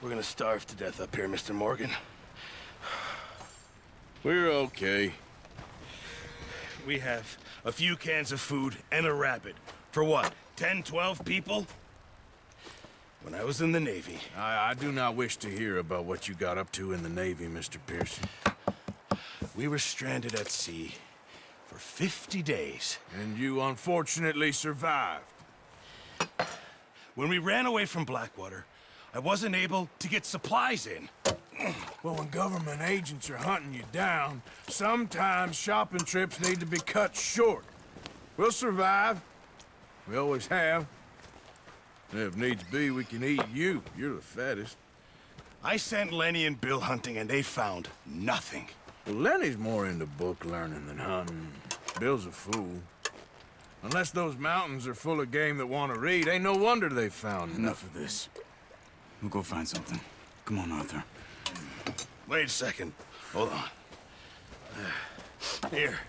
We're gonna starve to death up here, Mr. Morgan. We're okay. We have a few cans of food and a rabbit. For what, 10, 12 people? When I was in the Navy... I do not wish to hear about what you got up to in the Navy, Mr. Pearson. We were stranded at sea for 50 days. And you unfortunately survived. When we ran away from Blackwater, I wasn't able to get supplies in. Well, when government agents are hunting you down, sometimes shopping trips need to be cut short. We'll survive. We always have. And if needs be, we can eat you. You're the fattest. I sent Lenny and Bill hunting, and they found nothing. Well, Lenny's more into book learning than hunting. Bill's a fool. Unless those mountains are full of game that want to read, ain't no wonder they found Enough of this. We'll go find something. Come on, Arthur. Wait a second. Hold on. Here.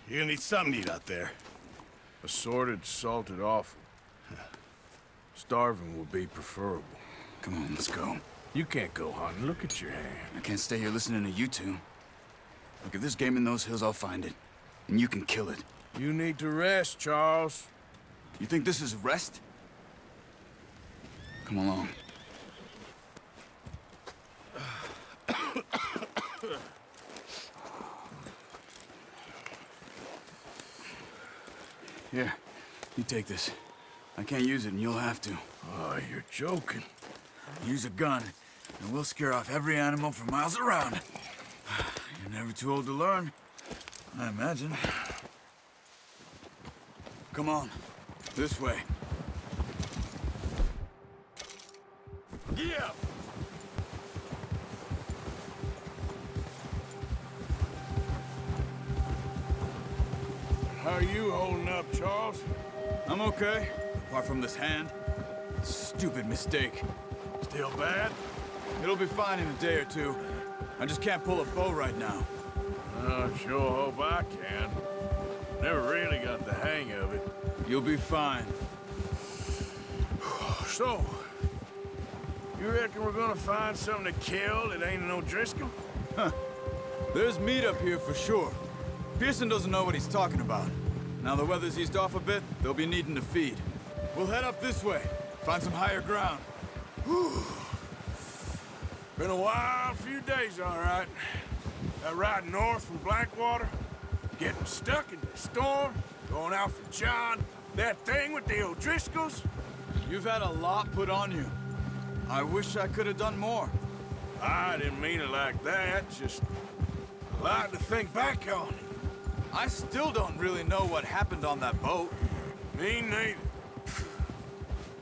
You're gonna need something to eat out there. Assorted, salted offal. Starving will be preferable. Come on, let's go. You can't go hunting. Look at your hand. I can't stay here listening to you two. Look, if there's game in those hills, I'll find it. And you can kill it. You need to rest, Charles. You think this is rest? Come along. Here, you take this. I can't use it, and you'll have to. Oh, you're joking. Use a gun, and we'll scare off every animal for miles around. You're never too old to learn, I imagine. Come on, this way. Yeah! How are you holding up, Charles? I'm okay, apart from this hand. Stupid mistake. Still bad? It'll be fine in a day or two. I just can't pull a bow right now. I sure hope I can. Never really got the hang of it. You'll be fine. So, you reckon we're gonna find something to kill that ain't no Driscoll? There's meat up here for sure. Pearson doesn't know what he's talking about. Now the weather's eased off a bit, they'll be needing to feed. We'll head up this way, find some higher ground. Been a wild few days, all right. That ride north from Blackwater, getting stuck in the storm, going out for John, that thing with the O'Driscolls. You've had a lot put on you. I wish I could have done more. I didn't mean it like that, just a lot to think back on. I still don't really know what happened on that boat. Me neither.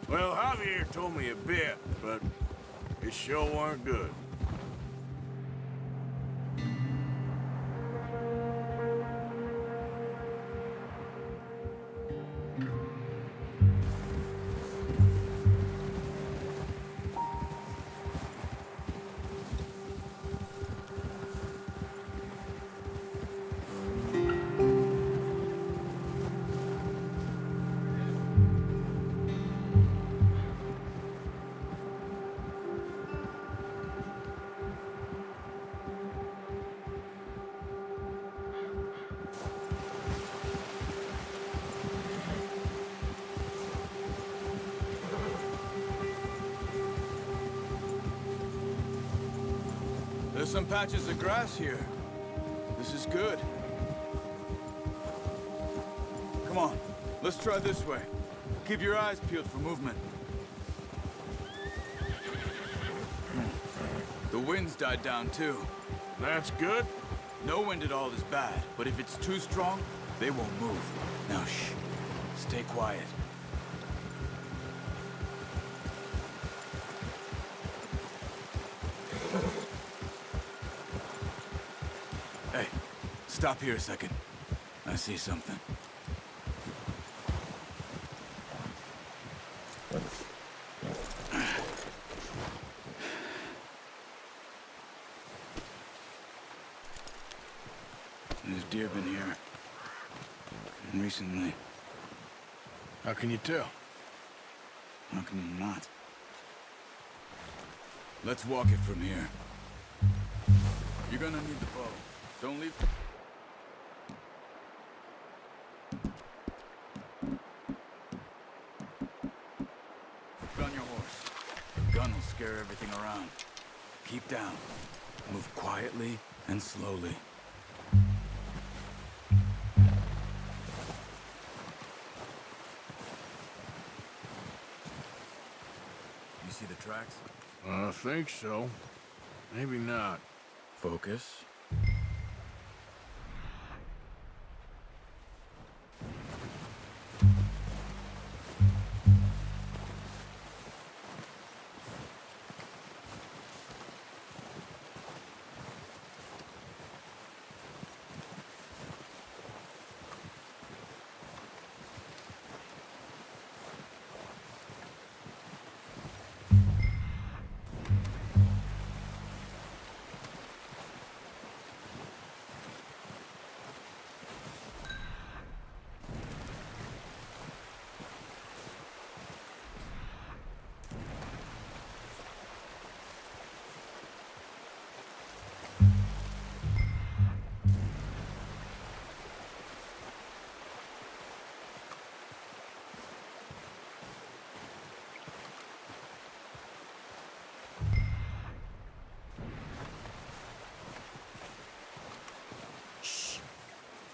Well, Javier told me a bit, but it sure weren't good. There's some patches of grass here. This is good. Come on, let's try this way. Keep your eyes peeled for movement. The wind's died down too. That's good. No wind at all is bad, but if it's too strong, they won't move. Now shh, stay quiet. Hey, stop here a second. I see something. There's deer been here. Recently. How can you tell? How can you not? Let's walk it from here. You're gonna need the bow. Don't leave... Put on your horse. The gun will scare everything around. Keep down. Move quietly and slowly. You see the tracks? I think so. Maybe not. Focus.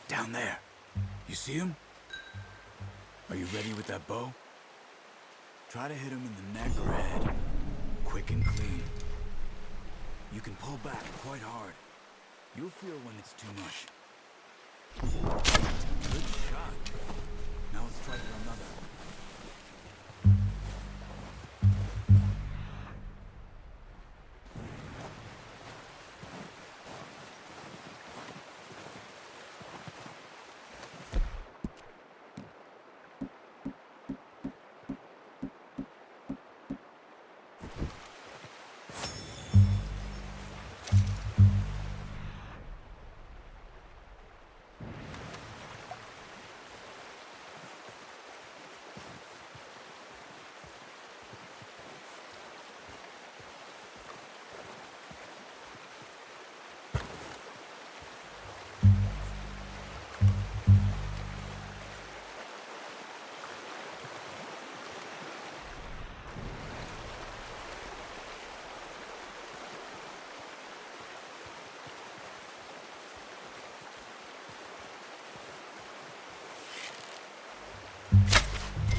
Down there. You see him? Are you ready with that bow? Try to hit him in the neck or head. Quick and clean. You can pull back quite hard. You'll feel when it's too much. Good shot. Now let's try for another.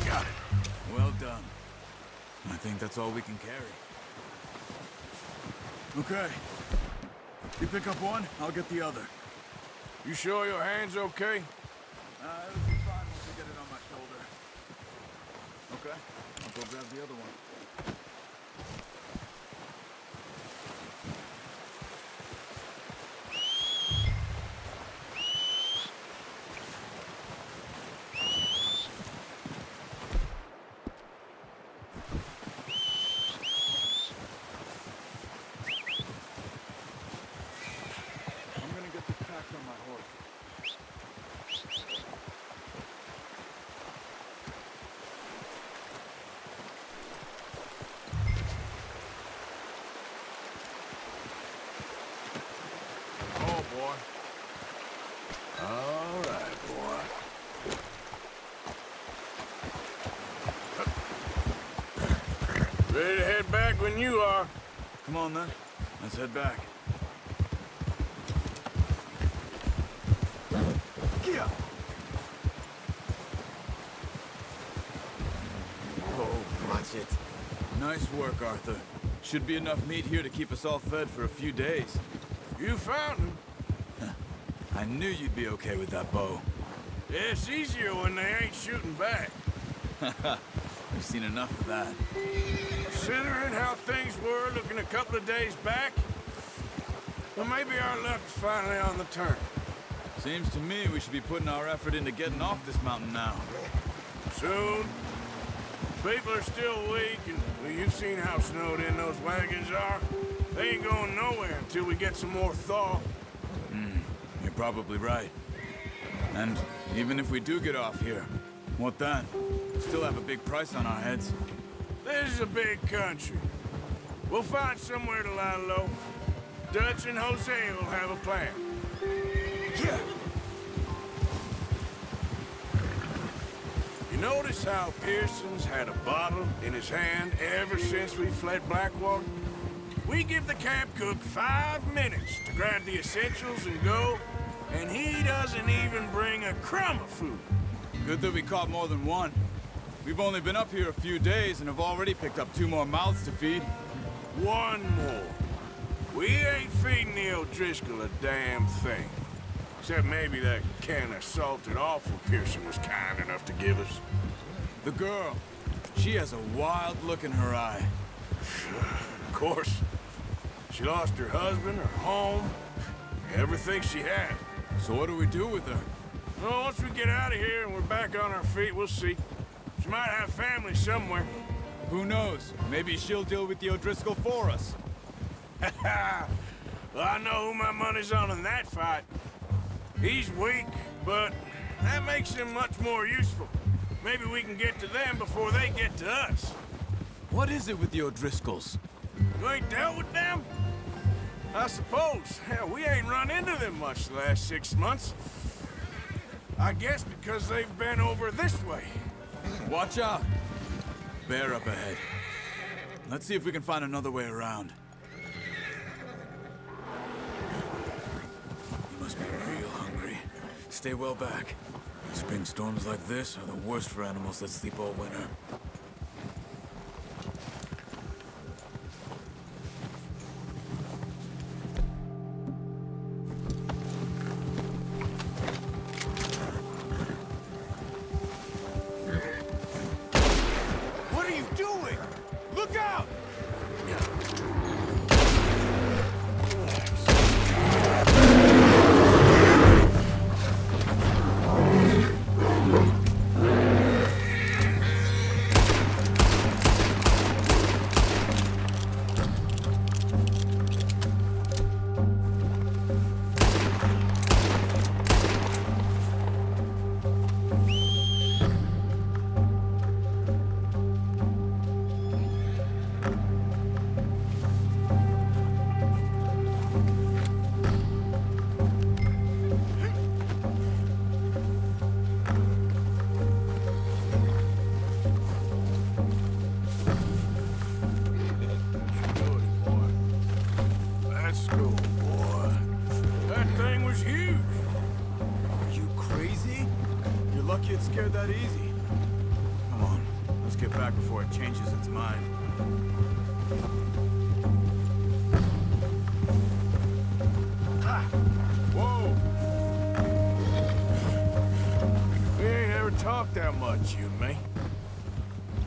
Got it. Well done. I think that's all we can carry. Okay. You pick up one, I'll get the other. You sure your hand's okay? It'll be fine once I get it on my shoulder. Okay, I'll go grab the other one. I'm gonna get the packs on my horse. Oh, boy. All right, boy. Ready to head back when you are. Come on then, let's head back. Yeah. Oh, watch it. Nice work, Arthur. Should be enough meat here to keep us all fed for a few days. You found him. I knew you'd be okay with that bow. It's easier when they ain't shooting back. We've seen enough of that. Considering how things were looking a couple of days back, well, maybe our luck's finally on the turn. Seems to me we should be putting our effort into getting off this mountain now. Soon. People are still weak, and well, you've seen how snowed in those wagons are. They ain't going nowhere until we get some more thaw. You're probably right. And even if we do get off here, what then? Still have a big price on our heads. This is a big country. We'll find somewhere to lie low. Dutch and Hosea will have a plan. Yeah. You notice how Pearson's had a bottle in his hand ever since we fled Blackwater? We give the camp cook 5 minutes to grab the essentials and go, and he doesn't even bring a crumb of food. Good that we caught more than one. We've only been up here a few days and have already picked up 2 more mouths to feed. One more. We ain't feeding the O'Driscoll a damn thing. Except maybe that can of salted offal Pearson was kind enough to give us. The girl, she has a wild look in her eye. Of course. She lost her husband, her home, everything she had. So what do we do with her? Well, once we get out of here and we're back on our feet, we'll see. She might have family somewhere. Who knows? Maybe she'll deal with the O'Driscoll for us. Well, I know who my money's on in that fight. He's weak, but that makes him much more useful. Maybe we can get to them before they get to us. What is it with the O'Driscolls? You ain't dealt with them? I suppose. Hell, we ain't run into them much the last 6 months. I guess because they've been over this way. Watch out! Bear up ahead. Let's see if we can find another way around. You must be real hungry. Stay well back. Spring storms like this are the worst for animals that sleep all winter. What are you doing? Look out! Let's go, boy. That thing was huge. Are you crazy? You're lucky it scared that easy. Come on, let's get back before it changes its mind. Whoa! We ain't ever talked that much, you and me.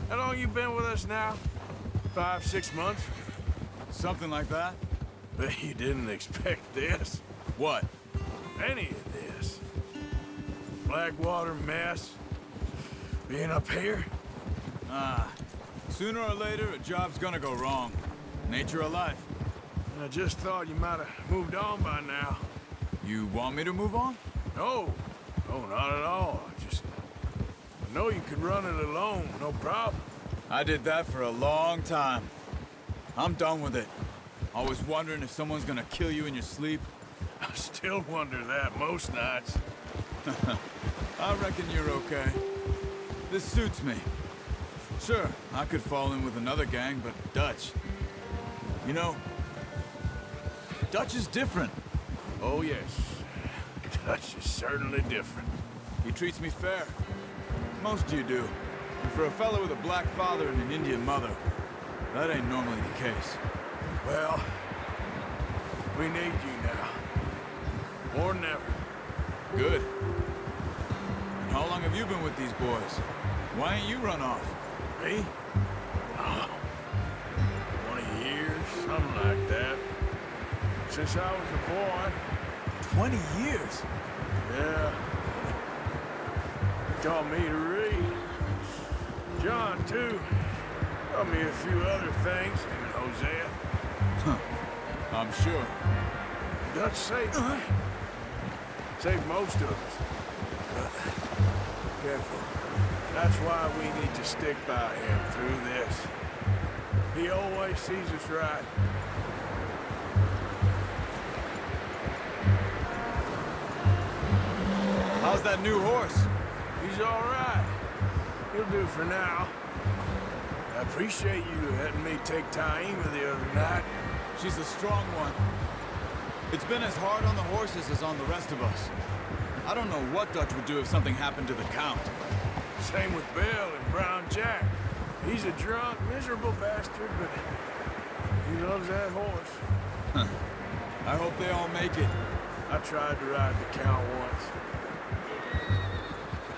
How long you been with us now? 5, 6 months? Something like that? Bet you didn't expect this. What? Any of this. Blackwater mess. Being up here? Ah, sooner or later, a job's gonna go wrong. Nature of life. I just thought you might have moved on by now. You want me to move on? No. No, not at all. I know you could run it alone, no problem. I did that for a long time. I'm done with it. Always wondering if someone's gonna kill you in your sleep. I still wonder that most nights. I reckon you're okay. This suits me. Sure, I could fall in with another gang, but Dutch... You know, Dutch is different. Oh, yes. Dutch is certainly different. He treats me fair. Most of you do. And for a fellow with a black father and an Indian mother, that ain't normally the case. Well, we need you now. More than ever. Good. And how long have you been with these boys? Why ain't you run off? Me? Oh, 20 years, something like that. Since I was a boy. 20 years? Yeah. He taught me to read. John, too. Taught me a few other things, him and Hosea. I'm sure. Dutch saved me. Saved most of us. But careful. That's why we need to stick by him through this. He always sees us right. How's that new horse? He's all right. He'll do for now. I appreciate you letting me take Taima the other night. She's a strong one. It's been as hard on the horses as on the rest of us. I don't know what Dutch would do if something happened to the Count. Same with Bill and Brown Jack. He's a drunk, miserable bastard, but he loves that horse. I hope they all make it. I tried to ride the Count once.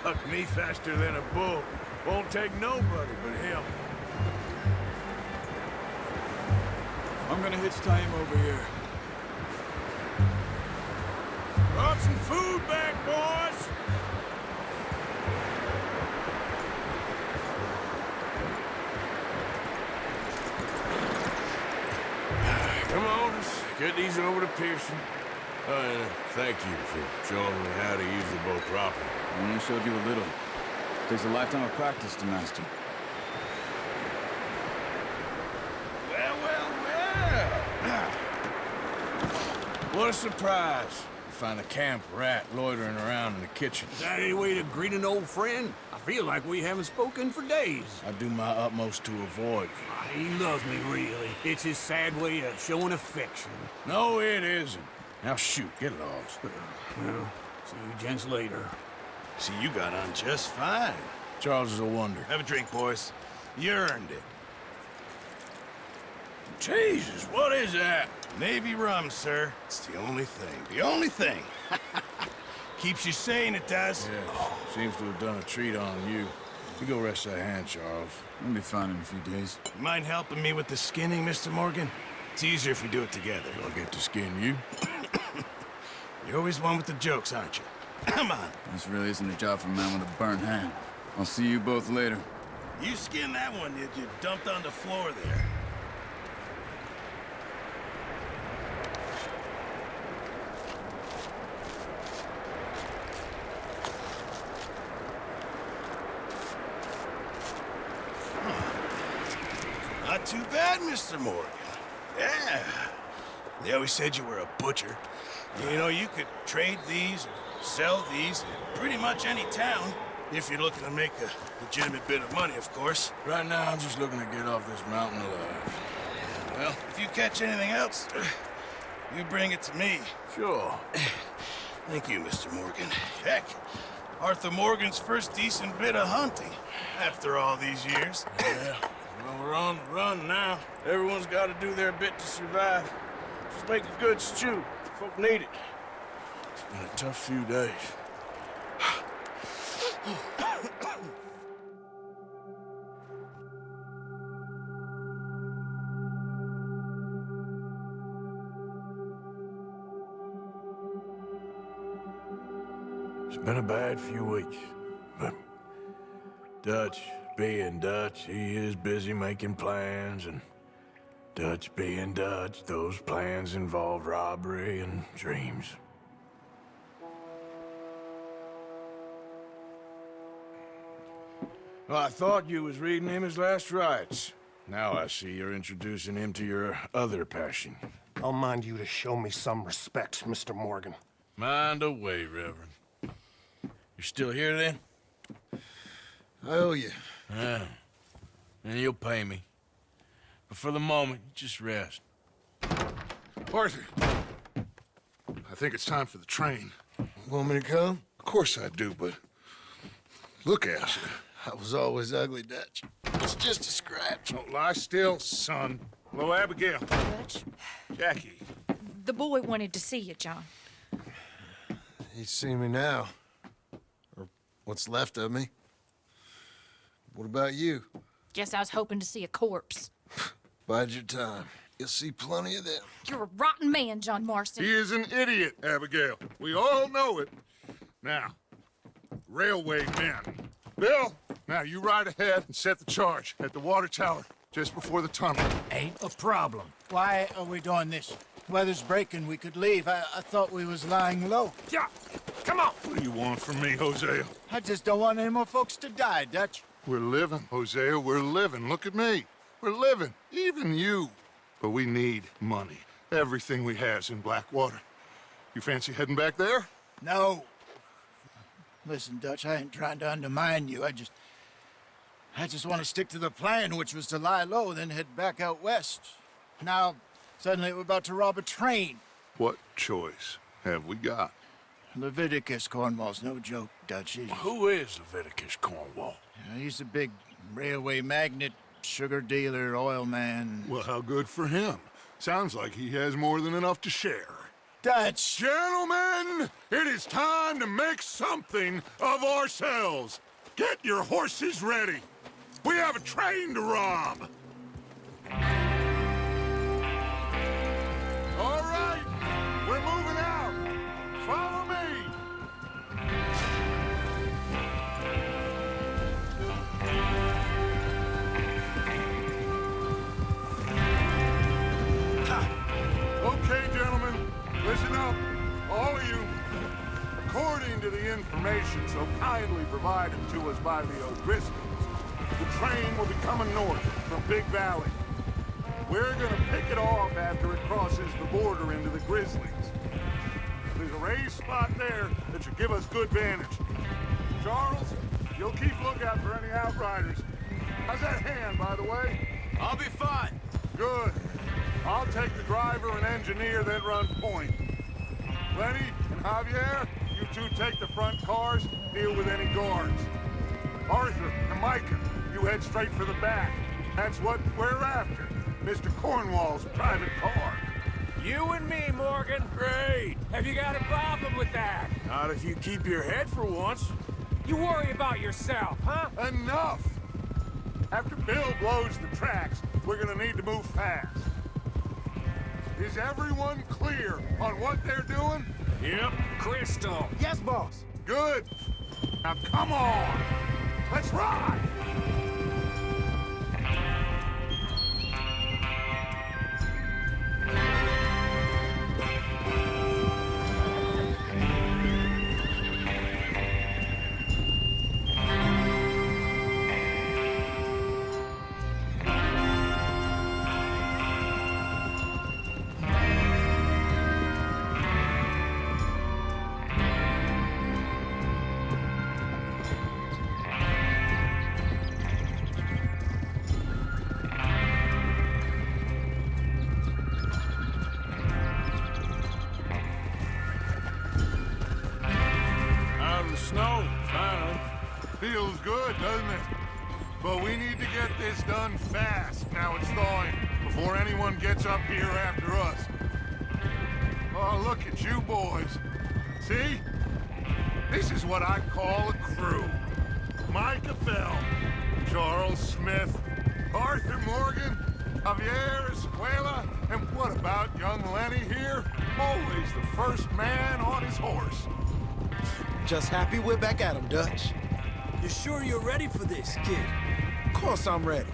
Hucked me faster than a bull. Won't take nobody but him. I'm gonna hitch Taima over here. Brought some food back, boys! Come on, let's get these over to Pearson. And thank you for showing me how to use the bow properly. I only showed you a little. Takes a lifetime of practice to master. Well, well, well! What a surprise. To find a camp rat loitering around in the kitchen. Is that any way to greet an old friend? I feel like we haven't spoken for days. I do my utmost to avoid you. He loves me, really. It's his sad way of showing affection. No, it isn't. Now shoot, get lost. Well, see you gents later. See, you got on just fine. Charles is a wonder. Have a drink, boys. You earned it. Jesus, what is that? Navy rum, sir. It's the only thing. The only thing. Keeps you sane, it does. Yes, seems to have done a treat on you. You go rest that hand, Charles. I'll be fine in a few days. You mind helping me with the skinning, Mr. Morgan? It's easier if we do it together. I'll get to skin you. You're always one with the jokes, aren't you? Come on. This really isn't a job for a man with a burnt hand. I'll see you both later. You skinned that one, did you? Dumped on the floor there. Not too bad, Mr. Morgan. Yeah. They always said you were a butcher. You know, you could trade these or sell these in pretty much any town, if you're looking to make a legitimate bit of money, of course. Right now, I'm just looking to get off this mountain alive. Well, if you catch anything else, you bring it to me. Sure. Thank you, Mr. Morgan. Heck, Arthur Morgan's first decent bit of hunting after all these years. Yeah. Well, we're on the run now. Everyone's got to do their bit to survive. Just make a good stew. Folk need it. It's been a tough few days. It's been a bad few weeks, but Dutch being Dutch, he is busy making plans, and Dutch being Dutch, those plans involve robbery and dreams. Well, I thought you was reading him his last rites. Now I see you're introducing him to your other passion. I'll mind you to show me some respect, Mr. Morgan. Mind away, Reverend. You still here, then? I owe you. Yeah. And you'll pay me. But for the moment, just rest. Arthur, I think it's time for the train. Want me to come? Of course I do, but look at you. I was always ugly, Dutch. It's just a scratch. Don't lie still, son. Hello, Abigail. Dutch, Jackie. the boy wanted to see you, John. He's seen me now. Or what's left of me. What about you? Guess I was hoping to see a corpse. Bide your time. You'll see plenty of them. You're a rotten man, John Marston. He is an idiot, Abigail. We all know it. Now, railway men. Bill, now you ride ahead and set the charge at the water tower just before the tunnel. Ain't a problem. Why are we doing this? Weather's breaking, we could leave. I thought we was lying low. Yeah, come on. What do you want from me, Hosea? I just don't want any more folks to die, Dutch. We're living, Hosea, we're living. Look at me. for living, even you. But we need money. Everything we has in Blackwater. You fancy heading back there? No. Listen, Dutch, I ain't trying to undermine you. I just want to stick to the plan, which was to lie low, then head back out west. Now, suddenly we're about to rob a train. What choice have we got? Leviticus Cornwall's no joke, Dutch. Who is Leviticus Cornwall? He's a big railway magnate, sugar dealer, oil man. Well, how good for him. Sounds like he has more than enough to share. Dutch! Gentlemen, it is time to make something of ourselves. Get your horses ready. We have a train to rob. All right, we're moving out. Follow me. Okay, gentlemen, listen up, all of you. According to the information so kindly provided to us by the O'Driscolls, the train will be coming north from Big Valley. We're gonna pick it off after it crosses the border into the Grizzlies. There's a raised spot there that should give us good vantage. Charles, you'll keep lookout for any outriders. How's that hand, by the way? I'll be fine. Good. I'll take the driver and engineer, then run point. Lenny and Javier, you two take the front cars, deal with any guards. Arthur and Micah, you head straight for the back. That's what we're after. Mr. Cornwall's private car. You and me, Morgan. Great. Have you got a problem with that? Not if you keep your head for once. You worry about yourself, huh? Enough! After Bill blows the tracks, we're gonna need to move fast. Is everyone clear on what they're doing? Yep. Crystal. Yes, boss. Good. Now come on! Let's ride! Snow, finally. Feels good, doesn't it? But we need to get this done fast, now it's thawing, before anyone gets up here after us. Oh, look at you boys. See? This is what I call a crew. Micah Bell, Charles Smith, Arthur Morgan, Javier Escuela, and what about young Lenny here? Always the first man on his horse. Just happy we're back at 'em, Dutch. You sure you're ready for this, kid? Of course I'm ready.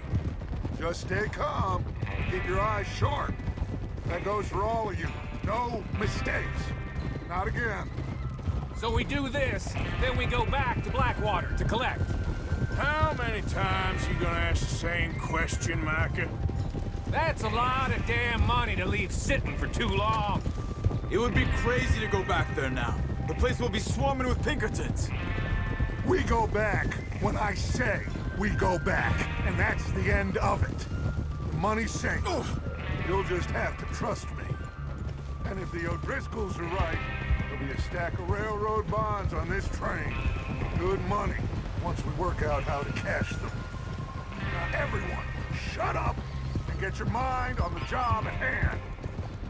Just stay calm. Keep your eyes sharp. That goes for all of you. No mistakes. Not again. So we do this, then we go back to Blackwater to collect. How many times you gonna ask the same question, Micah? That's a lot of damn money to leave sitting for too long. It would be crazy to go back there now. The place will be swarming with Pinkertons. We go back when I say we go back, and that's the end of it. The money's safe. You'll just have to trust me. And if the O'Driscolls are right, there'll be a stack of railroad bonds on this train. Good money, once we work out how to cash them. Now everyone, shut up and get your mind on the job at hand.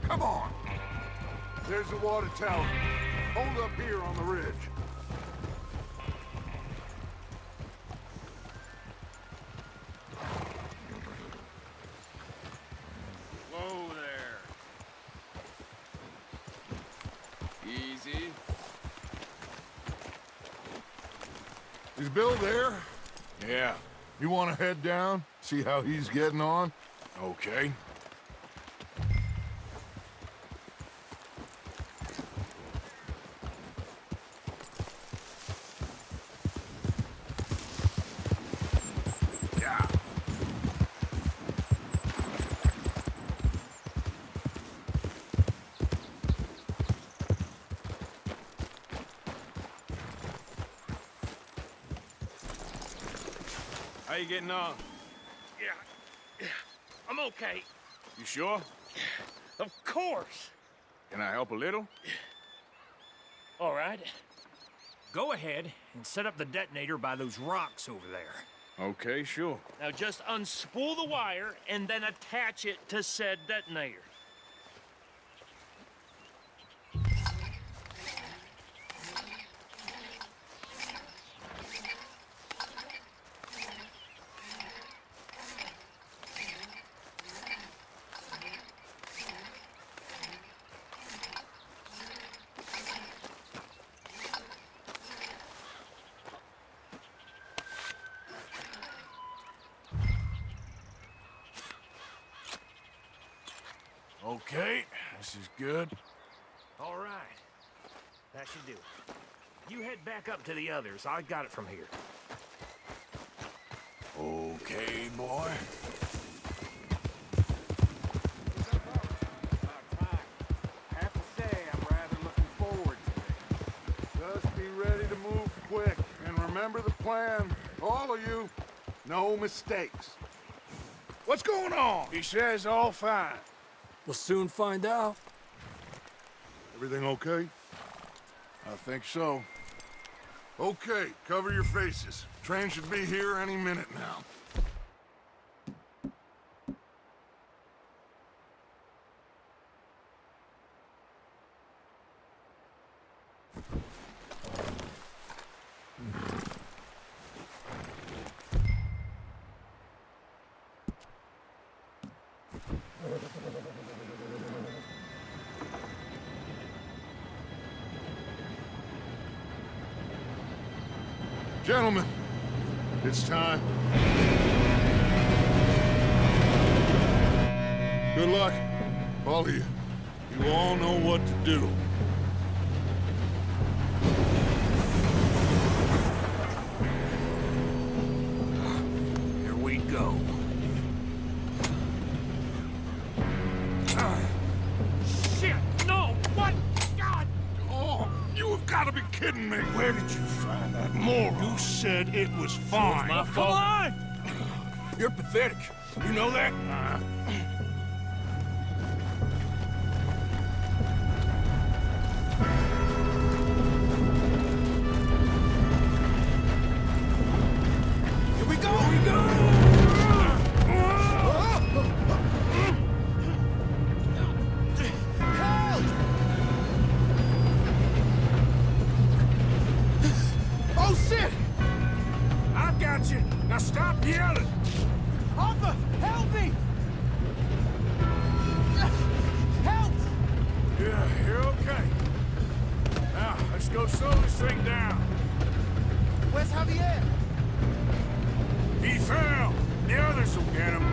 Come on. There's the water tower. Hold up here on the ridge. Whoa there. Easy. Is Bill there? Yeah. You want to head down? See how he's getting on? Okay. How you getting on? Yeah, I'm okay. You sure? Of course. Can I help a little? All right. Go ahead and set up the detonator by those rocks over there. Okay, sure. Now just unspool the wire and then attach it to said detonator. Okay, this is good. All right. That should do it. You head back up to the others. I got it from here. Okay, boy. Have to say, I'm rather looking forward to it. Just be ready to move quick, and remember the plan. All of you, no mistakes. What's going on? He says all fine. We'll soon find out. Everything okay? I think so. Okay, cover your faces. Train should be here any minute now. Gentlemen, it's time. Good luck, all of you. You all know what to do. Here we go. Shit! No! What? God! Oh, you have got to be kidding me. Where did you find that moron? You said it was fine. My fault. Come on! You're pathetic. You know that? Here we go! Here we go! Help! Oh, shit! I've got you. Now stop yelling. Arthur, help me! Help! Yeah, you're okay. Now, let's go slow this thing down. Where's Javier? He fell. The others will get him.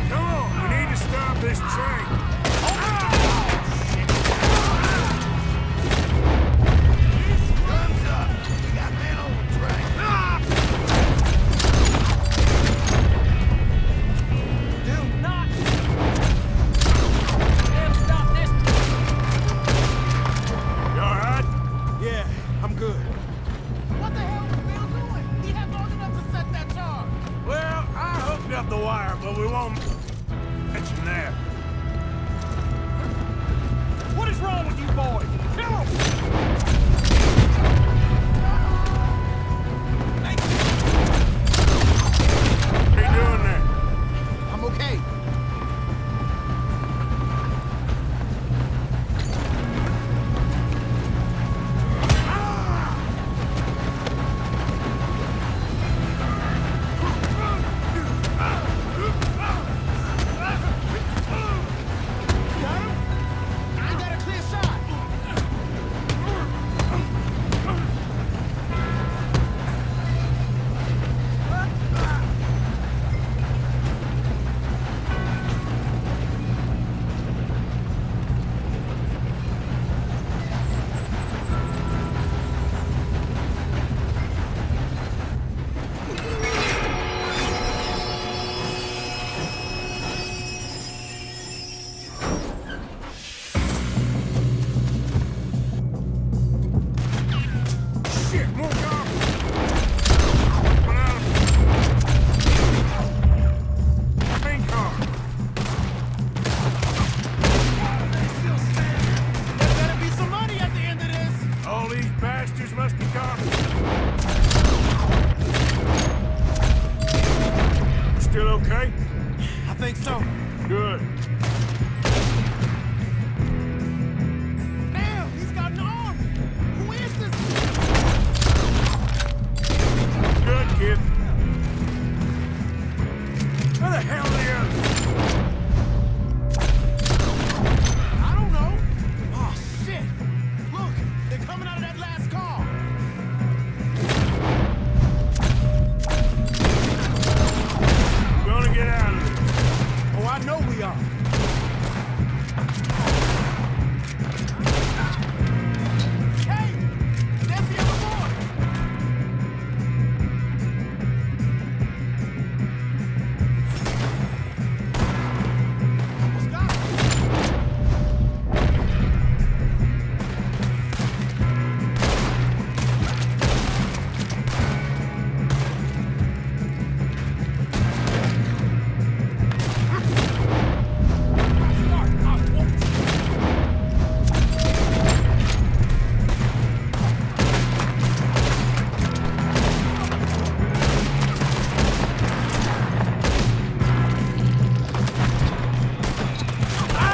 Come on, we need to stop this train. Guns up! We got men on the train. Do not! They'll stop this. think so? Good. Damn, he's got an arm! Who is this? Good, kid. Where the hell are the others? I don't know. Oh, shit! Look, they're coming out of that last car. We're gonna get out of this. Oh, I know we are. Hey! There's the other boy! Almost got him.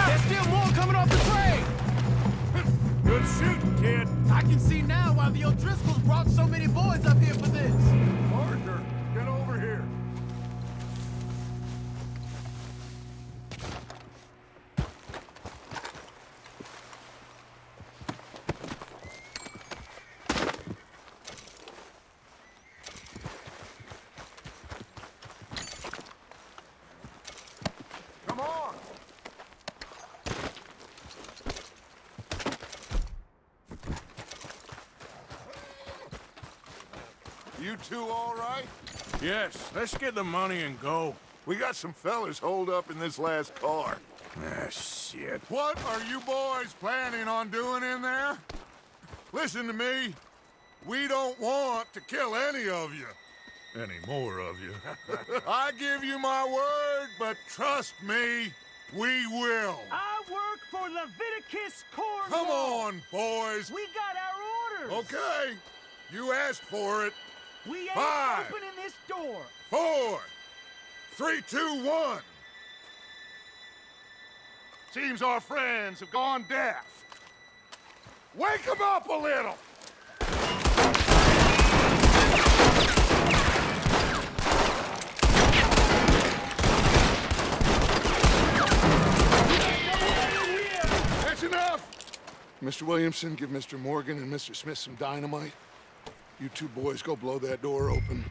There's still more coming off the train! Good shooting, kid. I can see now why the O'Driscolls brought so many boys up here for this. Parker, get over here. Come on! You two all right? Yes, let's get the money and go. We got some fellas holed up in this last car. Ah, shit. What are you boys planning on doing in there? Listen to me. We don't want to kill any of you. Any more of you. I give you my word, but trust me, we will. I work for Leviticus Cornwall. Come on, boys. We got our orders. Okay, you asked for it. We ain't 5, opening this door. 4, 3, 2, 1. Seems our friends have gone deaf. Wake them up a little. That's enough. Mr. Williamson, give Mr. Morgan and Mr. Smith some dynamite. You two boys go blow that door open.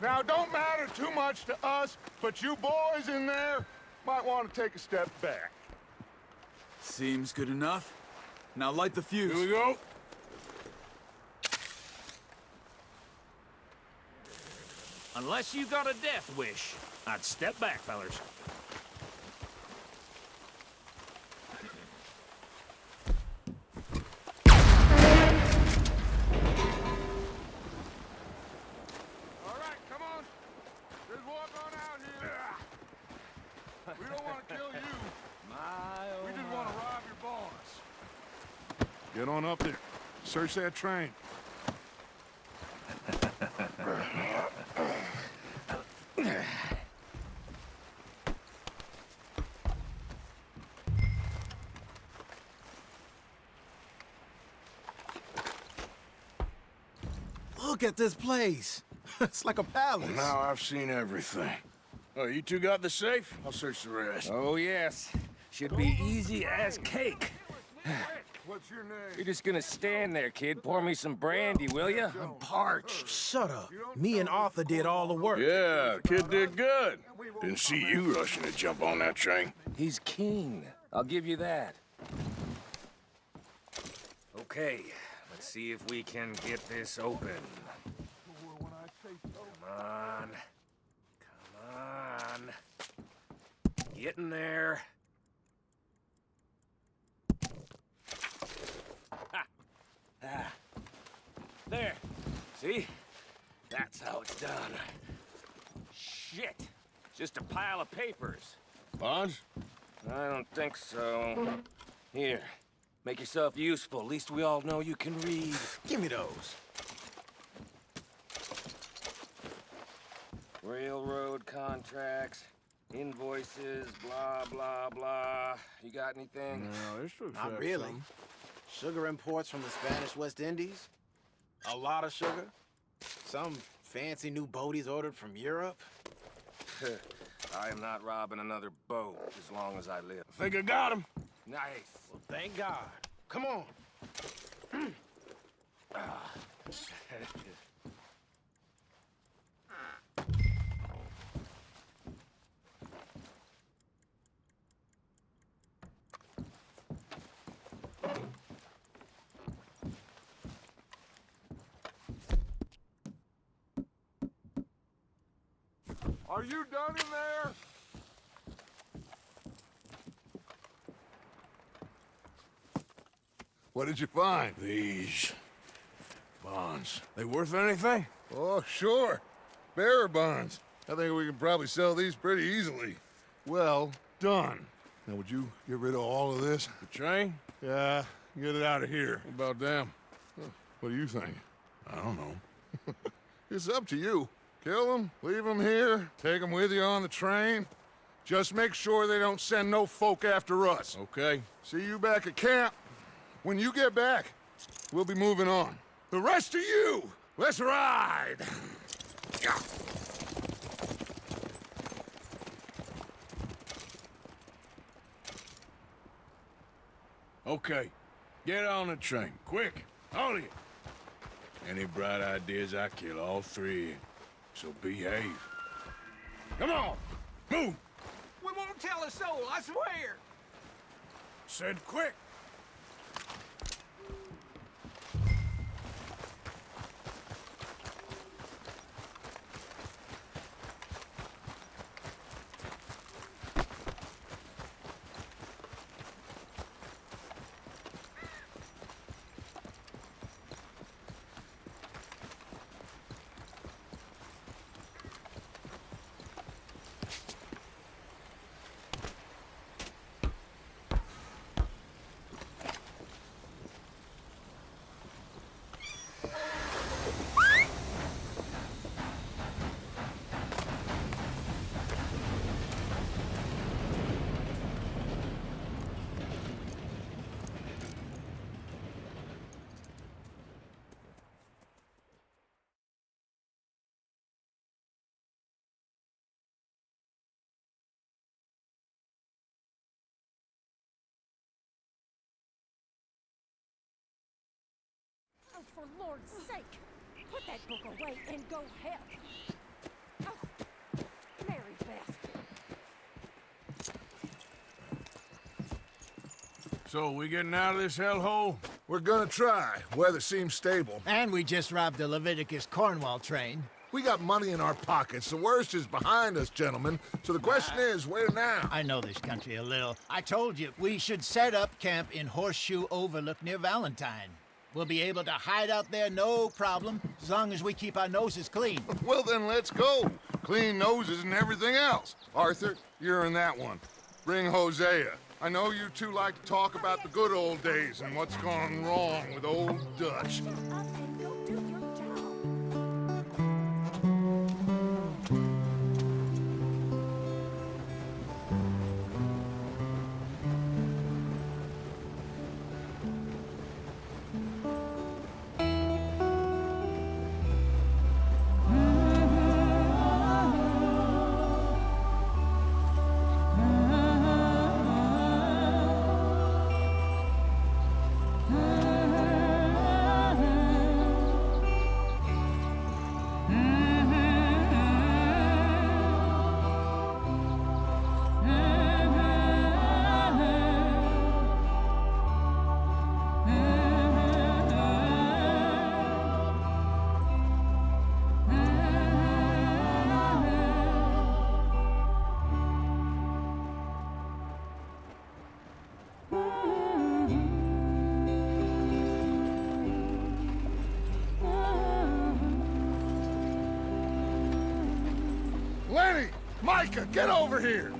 Now, don't matter too much to us, but you boys in there might want to take a step back. Seems good enough. Now light the fuse. Here we go. Unless you got a death wish, I'd step back, fellers. All right, come on. Just walk on out here. We don't want to kill you. We just want to rob your boss. Get on up there. Search that train. Look at this place. It's like a palace. Now I've seen everything. Oh, you two got the safe? I'll search the rest. Oh, yes. Should be easy as cake. What's your name? You're just gonna stand there, kid. Pour me some brandy, will you? I'm parched. Shut up. Me and Arthur did all the work. Yeah, the kid did good. Didn't see you rushing to jump on that train. He's keen. I'll give you that. Okay, let's see if we can get this open. Come on. Come on. Get in there. Ah. There. See? That's how it's done. Shit. Just a pile of papers. Bonds? I don't think so. Here. Make yourself useful. At least we all know you can read. Give me those. Railroad contracts, invoices, blah, blah, blah. You got anything? No, this looks Not like really. some. Sugar imports from the Spanish West Indies. A lot of sugar. Some fancy new boat he's ordered from Europe. I am not robbing another boat as long as I live. Think I got him. Nice. Well, thank God. Come on. Are you done in there? What did you find? These bonds. They worth anything? Oh, sure. Bearer bonds. I think we can probably sell these pretty easily. Well done. Now, would you get rid of all of this? The train? Yeah, get it out of here. What about them? What do you think? I don't know. It's up to you. Kill them, leave them here, take them with you on the train. Just make sure they don't send no folk after us. Okay. See you back at camp. When you get back, we'll be moving on. The rest of you, let's ride! Okay. Get on the train. Quick. All of you. Any bright ideas, I kill all three of you. So behave. Come on! Move! We won't tell a soul, I swear! Said quick! Oh, for Lord's sake, put that book away and go help. Oh, Mary Beth. So, we getting out of this hellhole? We're gonna try. Weather seems stable. And we just robbed the Leviticus Cornwall train. We got money in our pockets. The worst is behind us, gentlemen. So the question is, where now? I know this country a little. I told you, we should set up camp in Horseshoe Overlook near Valentine. We'll be able to hide out there no problem, as long as we keep our noses clean. Well, then let's go. Clean noses and everything else. Arthur, you're in that one. Bring Hosea. I know you two like to talk about the good old days and what's gone wrong with old Dutch. Shut up and go do your job. Lenny! Micah, get over here!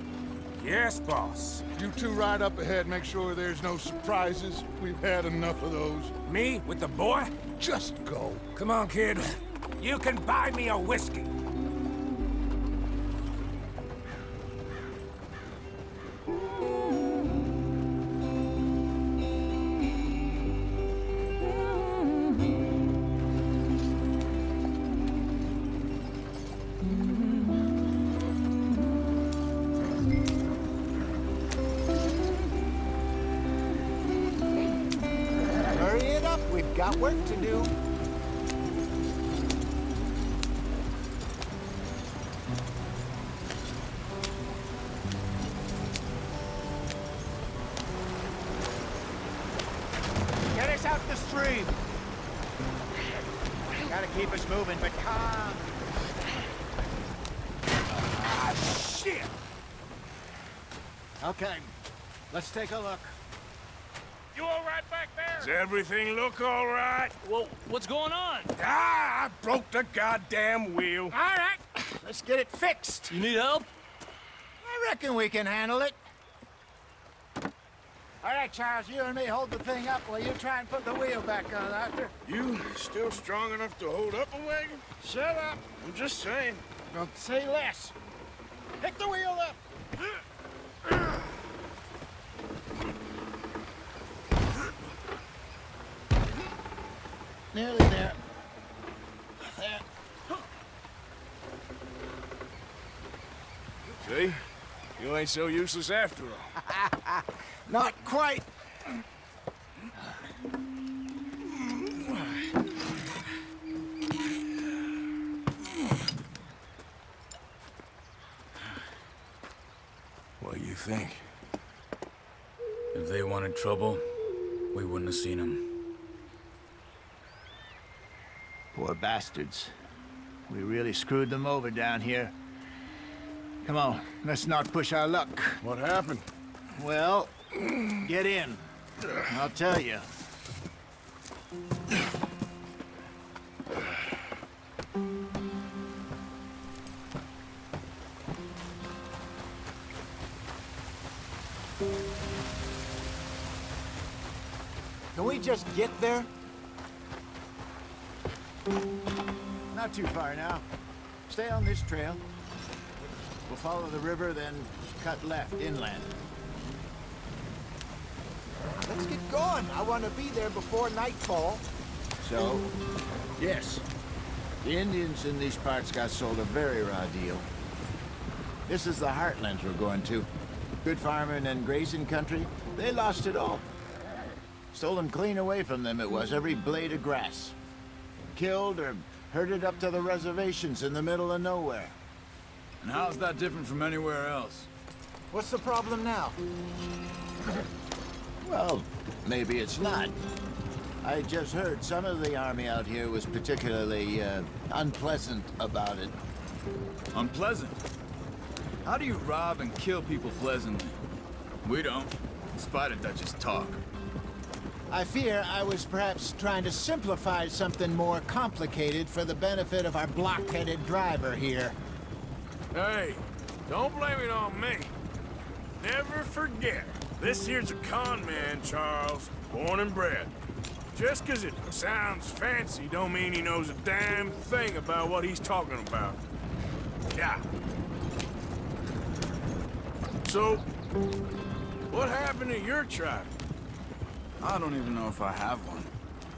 Yes, boss. You two ride up ahead, make sure there's no surprises. We've had enough of those. Me with the boy? Just go. Come on, kid. You can buy me a whiskey. We've got work to do. Get us out the stream. Gotta keep us moving, but calm. Ah, shit! Okay, let's take a look. You all right back there? Does everything look all right? Well, what's going on? Ah, I broke the goddamn wheel. All right, let's get it fixed. You need help? I reckon we can handle it. All right, Charles, you and me hold the thing up while you try and put the wheel back on, Arthur. You still strong enough to hold up a wagon? Shut up. I'm just saying. Don't say less. Pick the wheel up. Nearly there. There. See? You ain't so useless after all. Not quite. What do you think? If they wanted trouble, we wouldn't have seen them. Poor bastards. We really screwed them over down here. Come on, let's not push our luck. What happened? Well, get in. I'll tell you. Can we just get there? Not too far now. Stay on this trail. We'll follow the river, then cut left inland. Let's get going. I want to be there before nightfall. So, yes, the Indians in these parts got sold a very raw deal. This is the heartlands we're going to. Good farming and grazing country. They lost it all. Stolen clean away from them it was, every blade of grass. Killed or herded up to the reservations in the middle of nowhere. And how's that different from anywhere else? What's the problem now? Well, maybe it's not. I just heard some of the army out here was particularly, unpleasant about it. Unpleasant? How do you rob and kill people pleasantly? We don't, in spite of Dutch's talk. I fear I was perhaps trying to simplify something more complicated for the benefit of our block-headed driver here. Hey, don't blame it on me. Never forget, this here's a con man, Charles, born and bred. Just 'cause it sounds fancy don't mean he knows a damn thing about what he's talking about. Yeah. So, what happened to your tribe? I don't even know if I have one.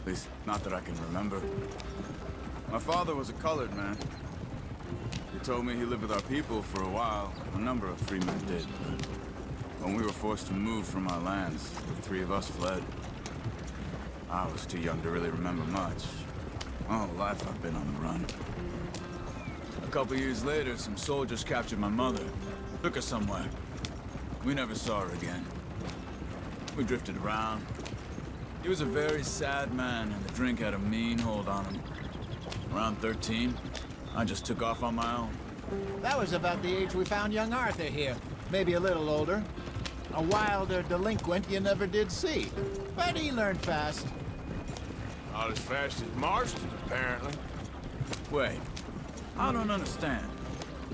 At least, not that I can remember. My father was a colored man. He told me he lived with our people for a while. A number of free men did. But when we were forced to move from our lands, the three of us fled. I was too young to really remember much. My whole life I've been on the run. A couple years later, some soldiers captured my mother. Took her somewhere. We never saw her again. We drifted around. He was a very sad man, and the drink had a mean hold on him. Around 13, I just took off on my own. That was about the age we found young Arthur here. Maybe a little older. A wilder delinquent you never did see. But he learned fast. Not as fast as Marston, apparently. Wait, I don't understand.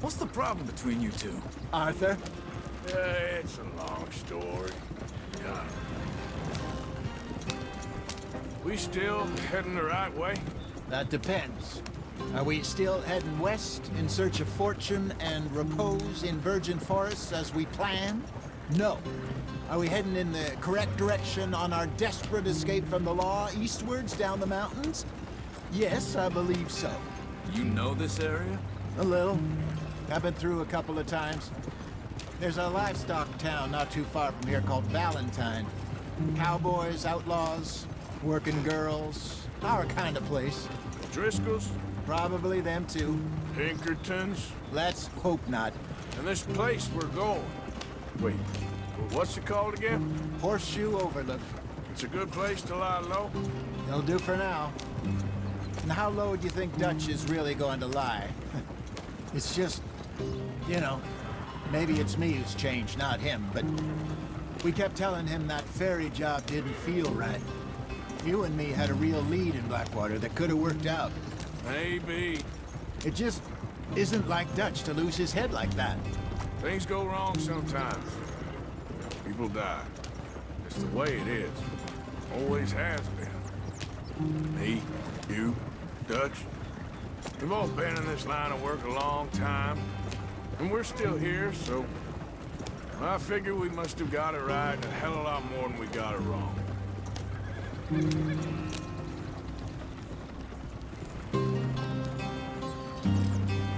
What's the problem between you two? Arthur? It's a long story. Yeah. We still heading the right way? That depends. Are we still heading west in search of fortune and repose in virgin forests as we planned? No. Are we heading in the correct direction on our desperate escape from the law eastwards down the mountains? Yes, I believe so. You know this area? A little. I've been through a couple of times. There's a livestock town not too far from here called Valentine. Cowboys, outlaws, working girls, our kind of place. Driscoll's? Probably them too. Pinkertons? Let's hope not. And this place we're going. Wait, what's it called again? Horseshoe Overlook. It's a good place to lie low? They'll do for now. And how low do you think Dutch is really going to lie? It's just, you know, maybe it's me who's changed, not him, but we kept telling him that ferry job didn't feel right. You and me had a real lead in Blackwater that could have worked out. Maybe. It just isn't like Dutch to lose his head like that. Things go wrong sometimes. People die. It's the way it is. Always has been. Me, you, Dutch. We've all been in this line of work a long time. And we're still here, so... I figure we must have got it right a hell of a lot more than we got it wrong.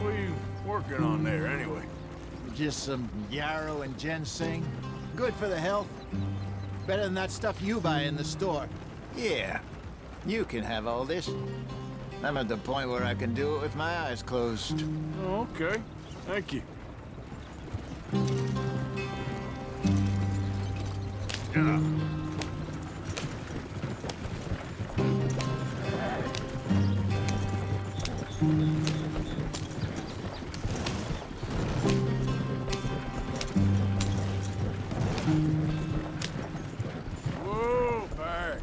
What are you working on there, anyway? Just some yarrow and ginseng. Good for the health. Better than that stuff you buy in the store. Yeah, you can have all this. I'm at the point where I can do it with my eyes closed. Oh, okay. Thank you. Yeah. Whoa, back.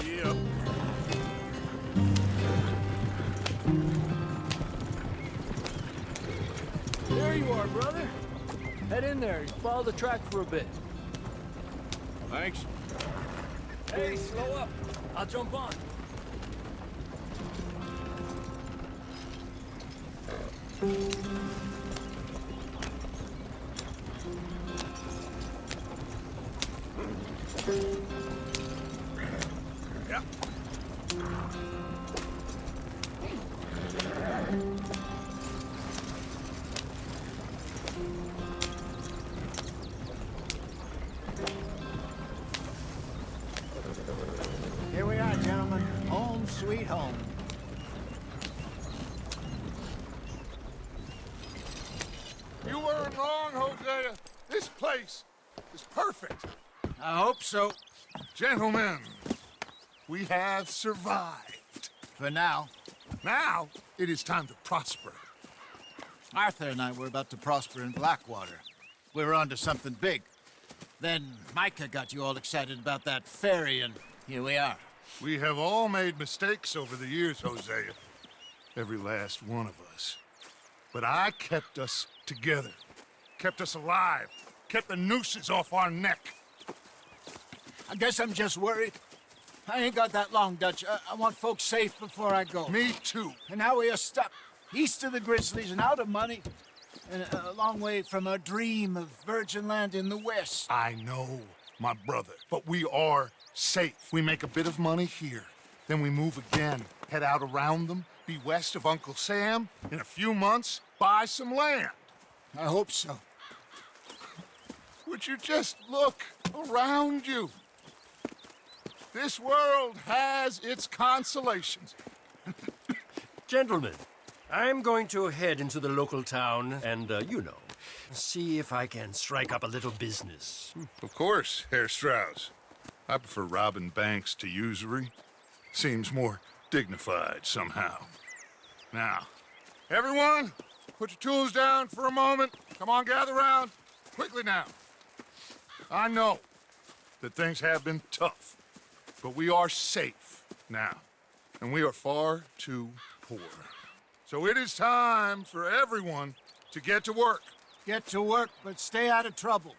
Yep. There you are, brother. Head in there. Follow the track for a bit. Thanks. Hey, slow up. I'll jump on. Yeah. Here we are, gentlemen. Home sweet home. You weren't wrong, Hosea. This place is perfect. I hope so. Gentlemen, we have survived. For now. Now, it is time to prosper. Arthur and I were about to prosper in Blackwater. We were onto something big. Then Micah got you all excited about that ferry, and here we are. We have all made mistakes over the years, Hosea. Every last one of us. But I kept us together. Kept us alive. Kept the nooses off our neck. I guess I'm just worried. I ain't got that long, Dutch. I want folks safe before I go. Me too. And now we are stuck. East of the Grizzlies and out of money. And a long way from our dream of virgin land in the west. I know, my brother. But we are safe. We make a bit of money here. Then we move again. Head out around them. Be west of Uncle Sam. In a few months, buy some land. I hope so. Would you just look around you? This world has its consolations. Gentlemen, I'm going to head into the local town and, you know, see if I can strike up a little business. Of course, Herr Strauss. I prefer robbing banks to usury. Seems more dignified somehow. Now, everyone, put your tools down for a moment. Come on, gather round. Quickly now. I know that things have been tough, but we are safe now, and we are far too poor. So it is time for everyone to get to work. Get to work, but stay out of trouble.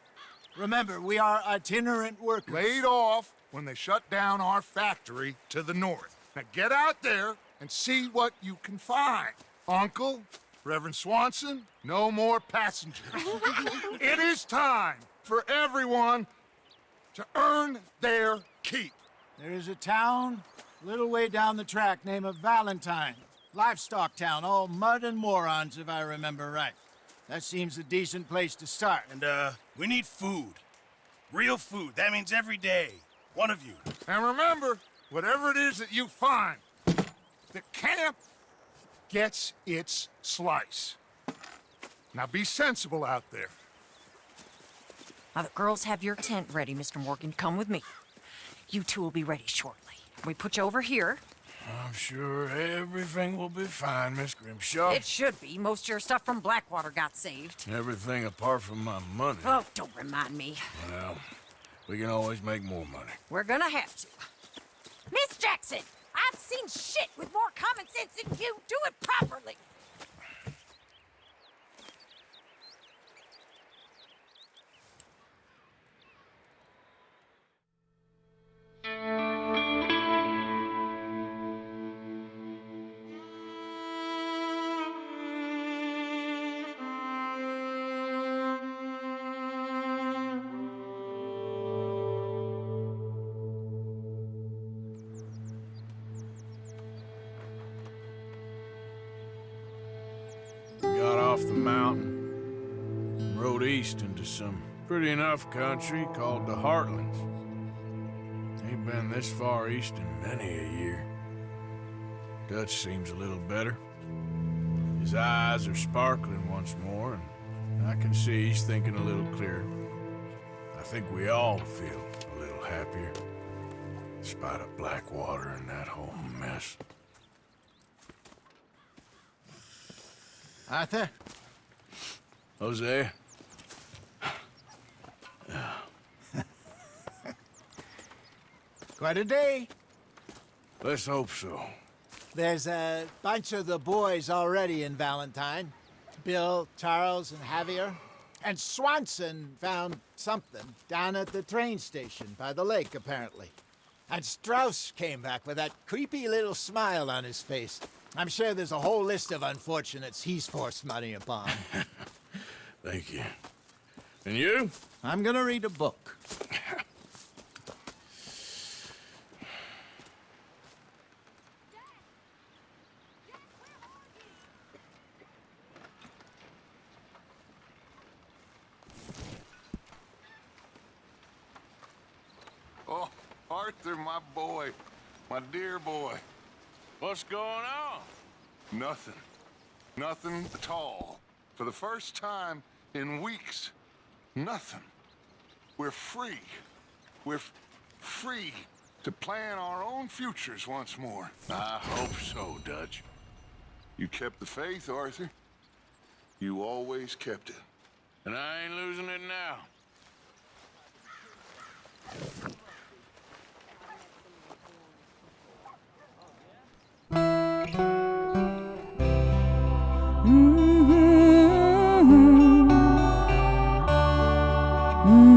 Remember, we are itinerant workers. Laid off when they shut down our factory to the north. Now get out there and see what you can find. Uncle, Reverend Swanson, no more passengers. It is time for everyone to earn their keep. There is a town Little way down the track, name of Valentine. Livestock town, all mud and morons, if I remember right. That seems a decent place to start. And, we need food. Real food. That means every day. One of you. And remember, whatever it is that you find, the camp gets its slice. Now be sensible out there. Now the girls have your tent ready, Mr. Morgan. Come with me. You two will be ready shortly. We put you over here. I'm sure everything will be fine, Miss Grimshaw. It should be. Most of your stuff from Blackwater got saved. Everything apart from my money. Oh, don't remind me. Well, we can always make more money. We're gonna have to. Miss Jackson, I've seen shit with more common sense than you. Do it properly. Got off the mountain, rode east into some pretty enough country called the Heartlands. Ain't been this far east in many a year. Dutch seems a little better. His eyes are sparkling once more, and I can see he's thinking a little clearer. I think we all feel a little happier, in spite of Blackwater and that whole mess. Arthur? Jose? Quite a day. Let's hope so. There's a bunch of the boys already in Valentine. Bill, Charles, and Javier. And Swanson found something down at the train station by the lake, apparently. And Strauss came back with that creepy little smile on his face. I'm sure there's a whole list of unfortunates he's forced money upon. Thank you. And you? I'm gonna read a book. Oh, Arthur, my boy. My dear boy. What's going on? Nothing. Nothing at all. For the first time in weeks, nothing. We're free. We're free to plan our own futures once more. I hope so, Dutch. You kept the faith, Arthur. You always kept it. And I ain't losing it now. Mm-hmm.